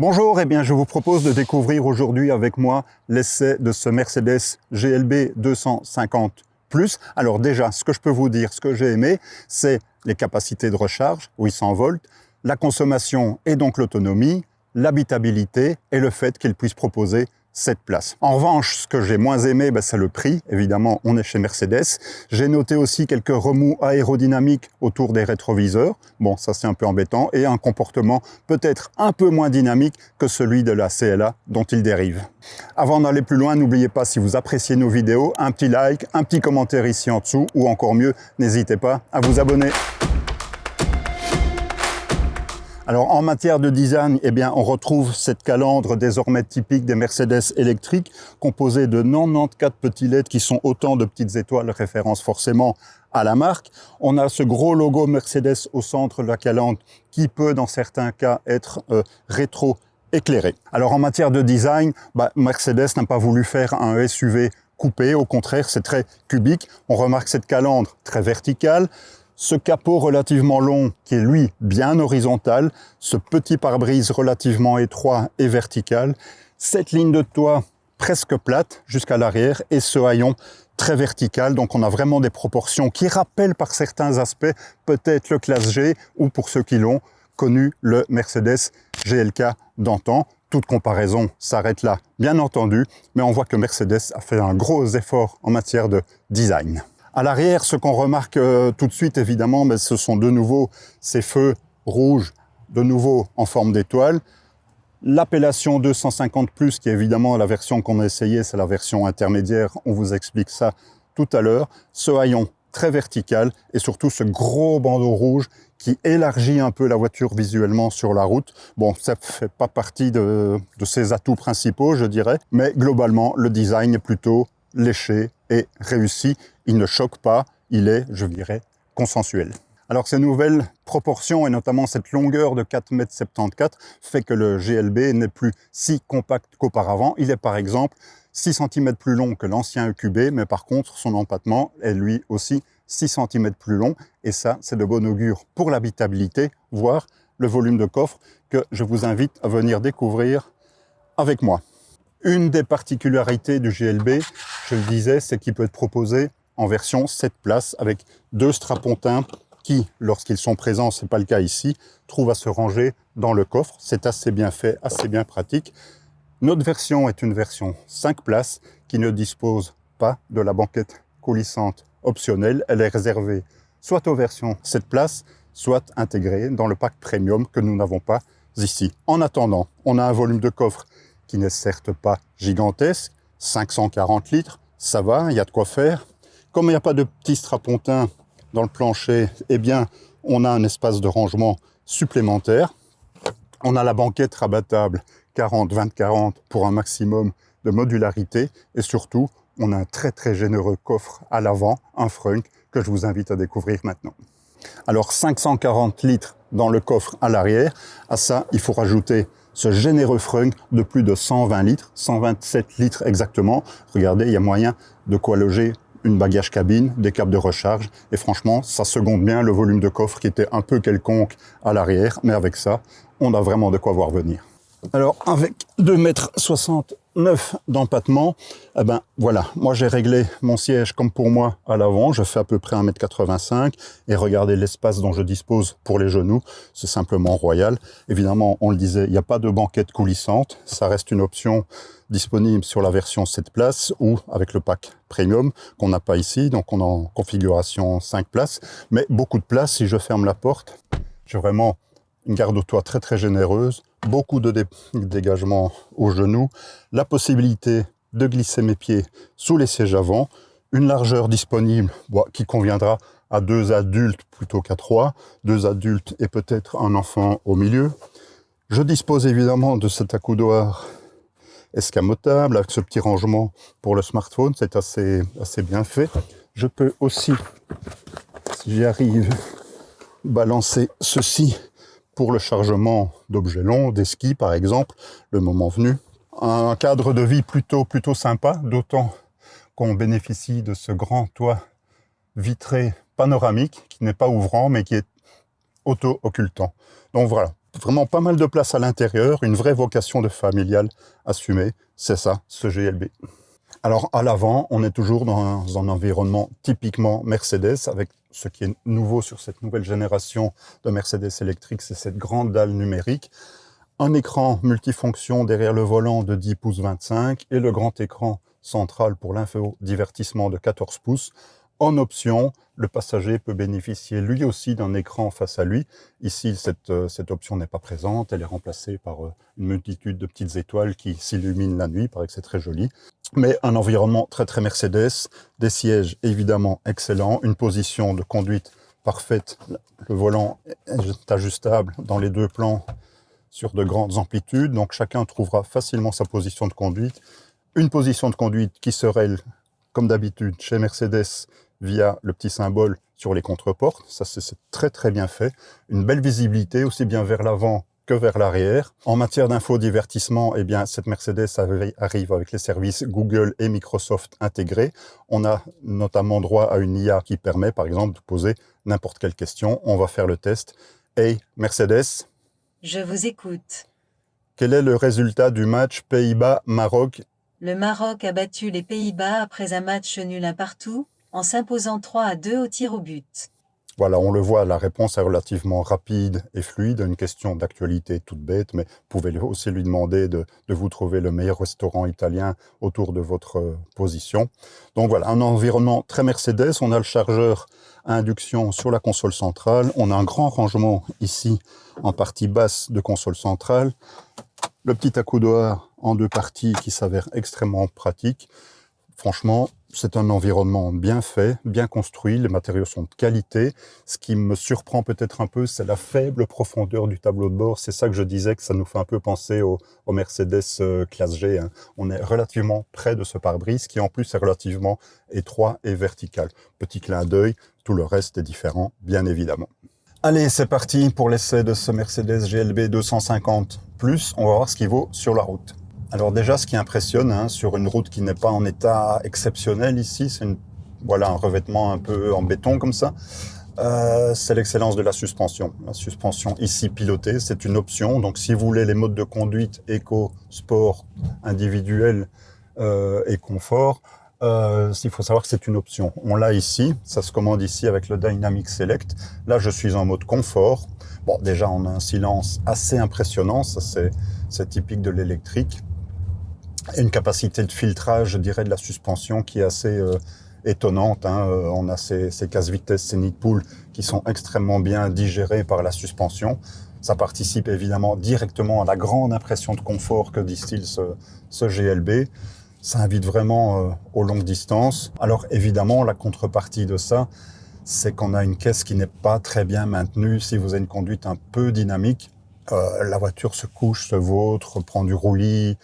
Bonjour, je vous propose de découvrir aujourd'hui avec moi l'essai de ce Mercedes GLB 250 Plus. Alors déjà, ce que je peux vous dire, ce que j'ai aimé, c'est les capacités de recharge, 800 volts, la consommation et donc l'autonomie, l'habitabilité et le fait qu'il puisse proposer 7 places. En revanche, ce que j'ai moins aimé, c'est le prix. Évidemment, on est chez Mercedes. J'ai noté aussi quelques remous aérodynamiques autour des rétroviseurs. Bon, ça c'est un peu embêtant. Et un comportement peut-être un peu moins dynamique que celui de la CLA dont il dérive. Avant d'aller plus loin, n'oubliez pas, si vous appréciez nos vidéos, un petit like, un petit commentaire ici en dessous, ou encore mieux, n'hésitez pas à vous abonner. Alors en matière de design, on retrouve cette calandre désormais typique des Mercedes électriques, composée de 94 petits LED qui sont autant de petites étoiles, référence forcément à la marque. On a ce gros logo Mercedes au centre de la calandre qui peut dans certains cas être rétro-éclairé. Alors en matière de design, Mercedes n'a pas voulu faire un SUV coupé, au contraire c'est très cubique. On remarque cette calandre très verticale. Ce capot relativement long qui est lui bien horizontal, ce petit pare-brise relativement étroit et vertical, cette ligne de toit presque plate jusqu'à l'arrière et ce haillon très vertical. Donc on a vraiment des proportions qui rappellent par certains aspects peut-être le Classe G ou pour ceux qui l'ont connu le Mercedes GLK d'antan. Toute comparaison s'arrête là bien entendu, mais on voit que Mercedes a fait un gros effort en matière de design. À l'arrière, ce qu'on remarque tout de suite, évidemment, ce sont de nouveau ces feux rouges, de nouveau en forme d'étoile. L'appellation 250 Plus, qui est évidemment la version qu'on a essayée, c'est la version intermédiaire, on vous explique ça tout à l'heure. Ce haillon très vertical et surtout ce gros bandeau rouge qui élargit un peu la voiture visuellement sur la route. Bon, ça ne fait pas partie de ses atouts principaux, je dirais, mais globalement, le design est plutôt léché et réussi. Il ne choque pas, il est, je dirais, consensuel. Alors ces nouvelles proportions et notamment cette longueur de 4,74 m fait que le GLB n'est plus si compact qu'auparavant. Il est par exemple 6 cm plus long que l'ancien EQB, mais par contre son empattement est lui aussi 6 cm plus long. Et ça, c'est de bon augure pour l'habitabilité, voire le volume de coffre que je vous invite à venir découvrir avec moi. Une des particularités du GLB, je le disais, c'est qu'il peut être proposé en version 7 places avec 2 strapontins qui, lorsqu'ils sont présents, ce n'est pas le cas ici, trouvent à se ranger dans le coffre. C'est assez bien fait, assez bien pratique. Notre version est une version 5 places qui ne dispose pas de la banquette coulissante optionnelle. Elle est réservée soit aux versions 7 places, soit intégrée dans le pack premium que nous n'avons pas ici. En attendant, on a un volume de coffre qui n'est certes pas gigantesque, 540 litres, ça va, il y a de quoi faire. Comme il n'y a pas de petit strapontin dans le plancher, on a un espace de rangement supplémentaire. On a la banquette rabattable 40-20-40 pour un maximum de modularité. Et surtout, on a un très très généreux coffre à l'avant, un frunk, que je vous invite à découvrir maintenant. Alors 540 litres dans le coffre à l'arrière, à ça, il faut rajouter ce généreux frunk de plus de 120 litres, 127 litres exactement. Regardez, il y a moyen de quoi loger une bagage cabine, des câbles de recharge. Et franchement, ça seconde bien le volume de coffre qui était un peu quelconque à l'arrière. Mais avec ça, on a vraiment de quoi voir venir. Alors, avec 2,69 m d'empattement, voilà, moi j'ai réglé mon siège comme pour moi à l'avant, je fais à peu près 1,85 m et regardez l'espace dont je dispose pour les genoux, c'est simplement royal. Évidemment, on le disait, il n'y a pas de banquette coulissante, ça reste une option disponible sur la version 7 places ou avec le pack premium qu'on n'a pas ici, donc on est en configuration 5 places, mais beaucoup de place si je ferme la porte. J'ai vraiment une garde au toit très très généreuse, beaucoup de dégagement aux genoux, la possibilité de glisser mes pieds sous les sièges avant, une largeur disponible qui conviendra à 2 adultes plutôt qu'à 3, 2 adultes et peut-être un enfant au milieu. Je dispose évidemment de cet accoudoir escamotable avec ce petit rangement pour le smartphone, c'est assez bien fait. Je peux aussi, si j'y arrive, balancer ceci pour le chargement d'objets longs, des skis par exemple, le moment venu. Un cadre de vie plutôt sympa, d'autant qu'on bénéficie de ce grand toit vitré panoramique, qui n'est pas ouvrant, mais qui est auto-occultant. Donc voilà, vraiment pas mal de place à l'intérieur, une vraie vocation de familiale assumée. C'est ça, ce GLB. Alors à l'avant, on est toujours dans un environnement typiquement Mercedes, avec ce qui est nouveau sur cette nouvelle génération de Mercedes électrique, c'est cette grande dalle numérique, un écran multifonction derrière le volant de 10 pouces 25 et le grand écran central pour l'infodivertissement de 14 pouces. En option, le passager peut bénéficier lui aussi d'un écran face à lui. Ici, cette option n'est pas présente. Elle est remplacée par une multitude de petites étoiles qui s'illuminent la nuit. Il paraît que c'est très joli. Mais un environnement très très Mercedes, des sièges évidemment excellents, une position de conduite parfaite. Le volant est ajustable dans les deux plans sur de grandes amplitudes. Donc chacun trouvera facilement sa position de conduite. Une position de conduite qui serait, comme d'habitude, chez Mercedes, via le petit symbole sur les contreportes. Ça, c'est très très bien fait. Une belle visibilité, aussi bien vers l'avant que vers l'arrière. En matière d'infodivertissement, eh bien, cette Mercedes arrive avec les services Google et Microsoft intégrés. On a notamment droit à une IA qui permet, par exemple, de poser n'importe quelle question. On va faire le test. Hey, Mercedes. Je vous écoute. Quel est le résultat du match Pays-Bas-Maroc? Le Maroc a battu les Pays-Bas après un match nul 1 partout, en s'imposant 3-2 au tir au but. Voilà, on le voit, la réponse est relativement rapide et fluide, une question d'actualité toute bête, mais vous pouvez aussi lui demander de vous trouver le meilleur restaurant italien autour de votre position. Donc voilà, un environnement très Mercedes, on a le chargeur à induction sur la console centrale, on a un grand rangement ici en partie basse de console centrale, le petit accoudoir en deux parties qui s'avère extrêmement pratique. Franchement, c'est un environnement bien fait, bien construit, les matériaux sont de qualité. Ce qui me surprend peut-être un peu, c'est la faible profondeur du tableau de bord. C'est ça que je disais, que ça nous fait un peu penser au Mercedes classe G. Hein. On est relativement près de ce pare-brise, qui en plus est relativement étroit et vertical. Petit clin d'œil, tout le reste est différent, bien évidemment. Allez, c'est parti pour l'essai de ce Mercedes GLB 250+. On va voir ce qu'il vaut sur la route. Alors déjà, ce qui impressionne, hein, sur une route qui n'est pas en état exceptionnel ici, c'est voilà, un revêtement un peu en béton comme ça, c'est l'excellence de la suspension. La suspension ici pilotée, c'est une option. Donc si vous voulez les modes de conduite éco, sport, individuel et confort, il faut savoir que c'est une option. On l'a ici, ça se commande ici avec le Dynamic Select. Là, je suis en mode confort. Bon, déjà, on a un silence assez impressionnant, ça c'est typique de l'électrique. Et une capacité de filtrage, je dirais, de la suspension qui est assez étonnante. Hein. On a ces casse-vitesses, ces nids de poule qui sont extrêmement bien digérés par la suspension. Ça participe évidemment directement à la grande impression de confort que distille ce GLB. Ça invite vraiment aux longues distances. Alors évidemment, la contrepartie de ça, c'est qu'on a une caisse qui n'est pas très bien maintenue. Si vous avez une conduite un peu dynamique, la voiture se couche, se vautre, prend du roulis,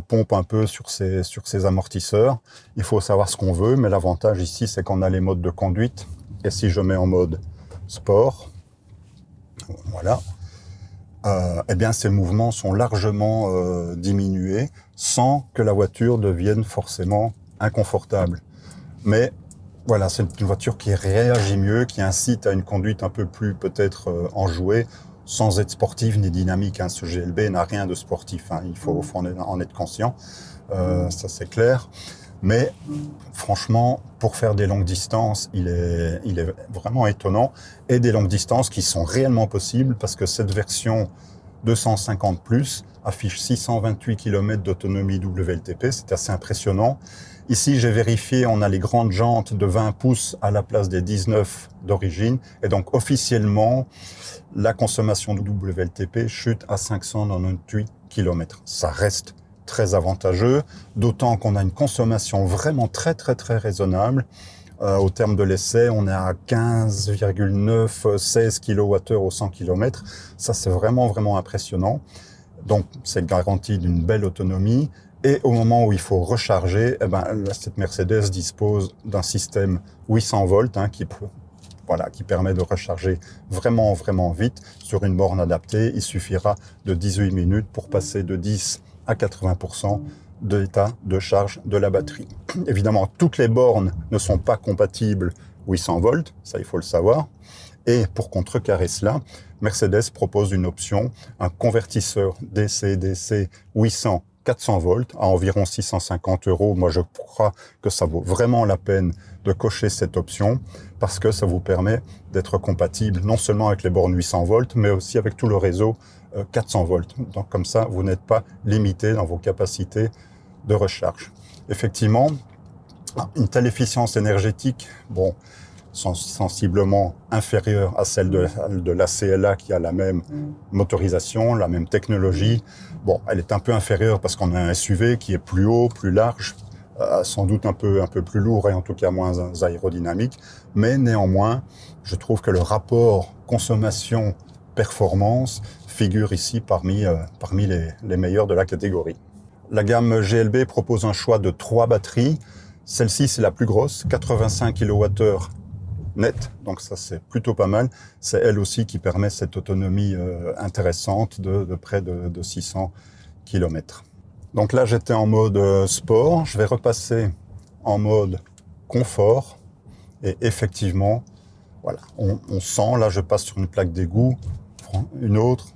pompe un peu sur ses amortisseurs. Il faut savoir ce qu'on veut, mais l'avantage ici, c'est qu'on a les modes de conduite. Et si je mets en mode sport, voilà, eh bien ces mouvements sont largement diminués sans que la voiture devienne forcément inconfortable. Mais voilà, c'est une voiture qui réagit mieux, qui incite à une conduite un peu plus peut-être enjouée, sans être sportive ni dynamique. Hein. Ce GLB n'a rien de sportif, hein. Il faut en être conscient, ça c'est clair. Mais franchement, pour faire des longues distances, il est vraiment étonnant. Et des longues distances qui sont réellement possibles, parce que cette version 250+, affiche 628 km d'autonomie WLTP, c'est assez impressionnant. Ici, j'ai vérifié, on a les grandes jantes de 20 pouces à la place des 19 d'origine. Et donc, officiellement, la consommation de WLTP chute à 598 km. Ça reste très avantageux, d'autant qu'on a une consommation vraiment très raisonnable. Au terme de l'essai, on est à 15,9-16 kWh au 100 km. Ça, c'est vraiment impressionnant. Donc, c'est garanti d'une belle autonomie. Et au moment où il faut recharger, eh ben, cette Mercedes dispose d'un système 800 volts hein, qui permet de recharger vraiment vite. Sur une borne adaptée, il suffira de 18 minutes pour passer de 10 à 80% d'état de charge de la batterie. Évidemment, toutes les bornes ne sont pas compatibles 800 volts, ça il faut le savoir. Et pour contrecarrer cela, Mercedes propose une option, un convertisseur DC-DC 800 400 volts à environ 650 €. Moi, je crois que ça vaut vraiment la peine de cocher cette option parce que ça vous permet d'être compatible non seulement avec les bornes 800 volts, mais aussi avec tout le réseau 400 volts. Donc, comme ça, vous n'êtes pas limité dans vos capacités de recharge. Effectivement, une telle efficience énergétique, bon, sensiblement inférieure à celle de la CLA qui a la même motorisation, la même technologie. Bon, elle est un peu inférieure parce qu'on a un SUV qui est plus haut, plus large, sans doute un peu plus lourd et en tout cas moins aérodynamique. Mais néanmoins, je trouve que le rapport consommation-performance figure ici parmi les meilleurs de la catégorie. La gamme GLB propose un choix de 3 batteries. Celle-ci, c'est la plus grosse, 85 kWh net, donc ça c'est plutôt pas mal. C'est elle aussi qui permet cette autonomie intéressante de près de 600 km. Donc là j'étais en mode sport, je vais repasser en mode confort et effectivement, voilà, on sent, là je passe sur une plaque d'égout, une autre,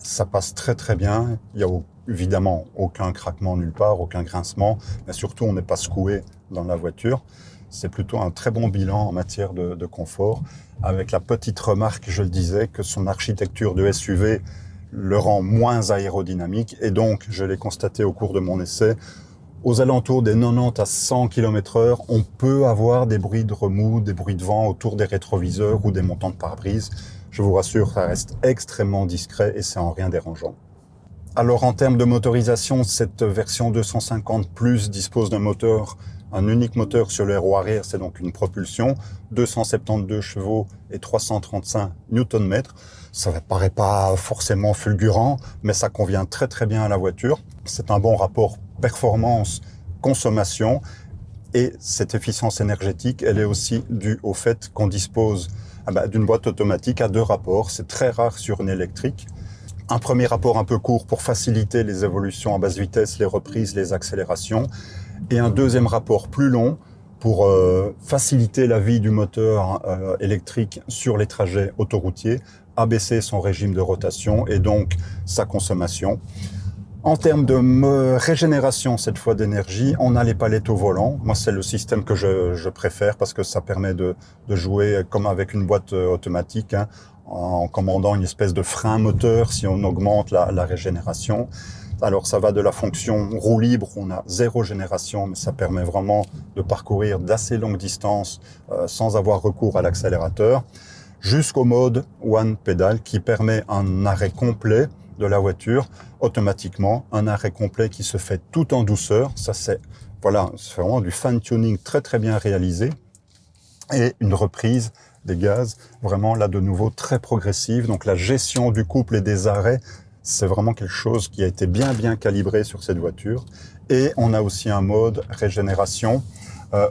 ça passe très très bien, il y a évidemment aucun craquement nulle part, aucun grincement, mais surtout on n'est pas secoué dans la voiture. C'est plutôt un très bon bilan en matière de confort, avec la petite remarque, je le disais, que son architecture de SUV le rend moins aérodynamique. Et donc, je l'ai constaté au cours de mon essai, aux alentours des 90 à 100 km/h, on peut avoir des bruits de remous, des bruits de vent autour des rétroviseurs ou des montants de pare-brise. Je vous rassure, ça reste extrêmement discret et c'est en rien dérangeant. Alors, en termes de motorisation, cette version 250 Plus dispose d'un moteur, un unique moteur sur l'aéro arrière, c'est donc une propulsion, 272 chevaux et 335 Nm. Ça ne paraît pas forcément fulgurant, mais ça convient très très bien à la voiture. C'est un bon rapport performance-consommation et cette efficience énergétique, elle est aussi due au fait qu'on dispose d'une boîte automatique à 2 rapports. C'est très rare sur une électrique. Un premier rapport un peu court pour faciliter les évolutions à basse vitesse, les reprises, les accélérations. Et un deuxième rapport plus long pour faciliter la vie du moteur électrique sur les trajets autoroutiers, abaisser son régime de rotation et donc sa consommation. En termes de régénération, cette fois d'énergie, on a les palettes au volant. Moi, c'est le système que je préfère parce que ça permet de jouer comme avec une boîte automatique, en commandant une espèce de frein moteur si on augmente la régénération. Alors ça va de la fonction roue libre, on a 0 génération, mais ça permet vraiment de parcourir d'assez longues distances sans avoir recours à l'accélérateur, jusqu'au mode One Pedal qui permet un arrêt complet de la voiture automatiquement, un arrêt complet qui se fait tout en douceur. Ça c'est vraiment du fine-tuning très très bien réalisé et une reprise des gaz, vraiment là de nouveau très progressive. Donc la gestion du couple et des arrêts, c'est vraiment quelque chose qui a été bien calibré sur cette voiture. Et on a aussi un mode régénération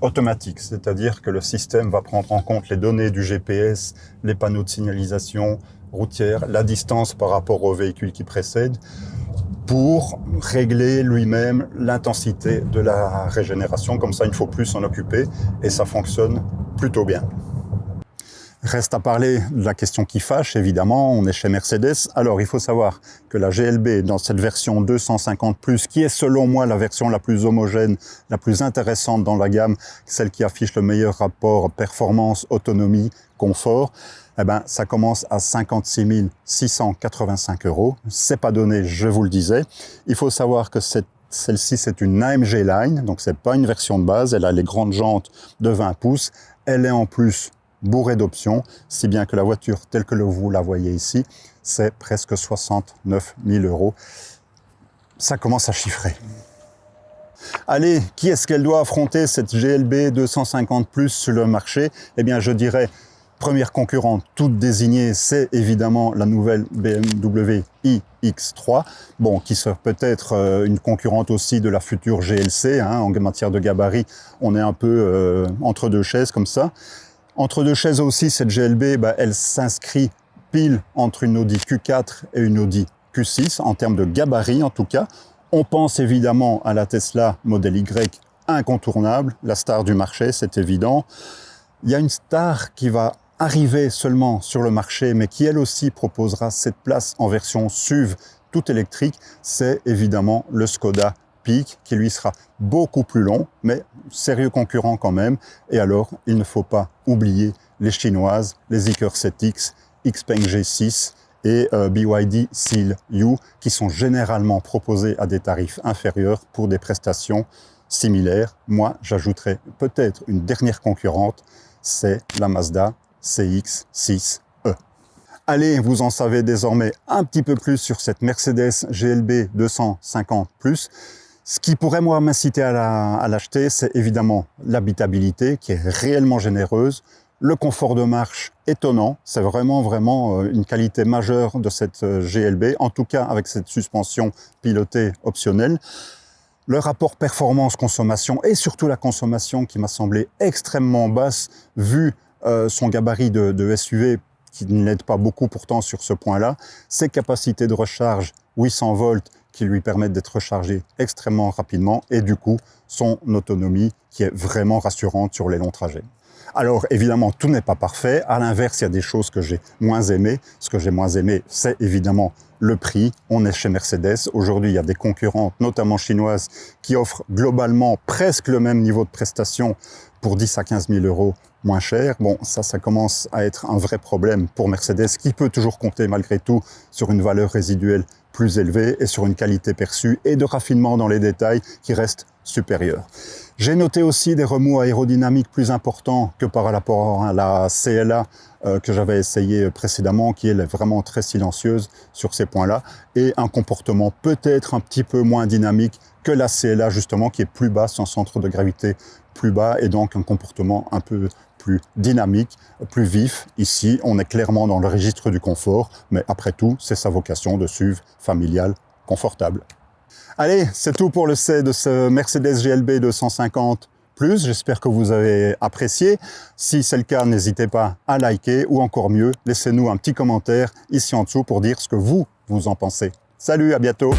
automatique, c'est-à-dire que le système va prendre en compte les données du GPS, les panneaux de signalisation routière, la distance par rapport au véhicule qui précède, pour régler lui-même l'intensité de la régénération. Comme ça, il ne faut plus s'en occuper et ça fonctionne plutôt bien. Reste à parler de la question qui fâche, évidemment, on est chez Mercedes. Alors, il faut savoir que la GLB, dans cette version 250+, qui est selon moi la version la plus homogène, la plus intéressante dans la gamme, celle qui affiche le meilleur rapport performance, autonomie, confort, ça commence à 56 685 €. C'est pas donné, je vous le disais. Il faut savoir que celle-ci, c'est une AMG Line, donc c'est pas une version de base, elle a les grandes jantes de 20 pouces, elle est en plus bourré d'options, si bien que la voiture telle que vous la voyez ici, c'est presque 69 000 €. Ça commence à chiffrer. Allez, qui est-ce qu'elle doit affronter cette GLB 250+ sur le marché? Eh bien, je dirais, première concurrente toute désignée, c'est évidemment la nouvelle BMW iX3, qui sera peut-être une concurrente aussi de la future GLC. En matière de gabarit, on est un peu entre deux chaises comme ça. Entre deux chaises aussi, cette GLB, elle s'inscrit pile entre une Audi Q4 et une Audi Q6, en termes de gabarit en tout cas. On pense évidemment à la Tesla Model Y, incontournable, la star du marché, c'est évident. Il y a une star qui va arriver seulement sur le marché, mais qui elle aussi proposera cette place en version SUV tout électrique, c'est évidemment le Skoda Peak, qui lui sera beaucoup plus long, mais sérieux concurrent quand même. Et alors, il ne faut pas oublier les chinoises, les Zeekr 7X, Xpeng G6 et BYD Seal U, qui sont généralement proposés à des tarifs inférieurs pour des prestations similaires. Moi, j'ajouterais peut-être une dernière concurrente, c'est la Mazda CX-6E. Allez, vous en savez désormais un petit peu plus sur cette Mercedes GLB 250+. Ce qui pourrait, moi, m'inciter à l'acheter, c'est évidemment l'habitabilité qui est réellement généreuse, le confort de marche étonnant, c'est vraiment une qualité majeure de cette GLB, en tout cas avec cette suspension pilotée optionnelle. Le rapport performance-consommation et surtout la consommation qui m'a semblé extrêmement basse vu son gabarit de SUV qui ne l'aide pas beaucoup pourtant sur ce point-là, ses capacités de recharge 800 volts qui lui permettent d'être rechargé extrêmement rapidement et du coup son autonomie qui est vraiment rassurante sur les longs trajets. Alors évidemment, tout n'est pas parfait. À l'inverse, il y a des choses que j'ai moins aimées. Ce que j'ai moins aimé, c'est évidemment le prix. On est chez Mercedes. Aujourd'hui, il y a des concurrentes, notamment chinoises, qui offrent globalement presque le même niveau de prestation pour 10 à 15 000 euros moins cher. Bon, ça commence à être un vrai problème pour Mercedes, qui peut toujours compter malgré tout sur une valeur résiduelle plus élevée et sur une qualité perçue et de raffinement dans les détails qui reste supérieure. J'ai noté aussi des remous aérodynamiques plus importants que par rapport à la CLA que j'avais essayé précédemment, qui est vraiment très silencieuse sur ces points-là, et un comportement peut-être un petit peu moins dynamique que la CLA justement, qui est plus basse, en centre de gravité plus bas, et donc un comportement un peu plus dynamique, plus vif. Ici, on est clairement dans le registre du confort, mais après tout, c'est sa vocation de SUV familial confortable. Allez, c'est tout pour le C de ce Mercedes GLB 250+. J'espère que vous avez apprécié. Si c'est le cas, n'hésitez pas à liker ou encore mieux, laissez-nous un petit commentaire ici en dessous pour dire ce que vous en pensez. Salut, à bientôt!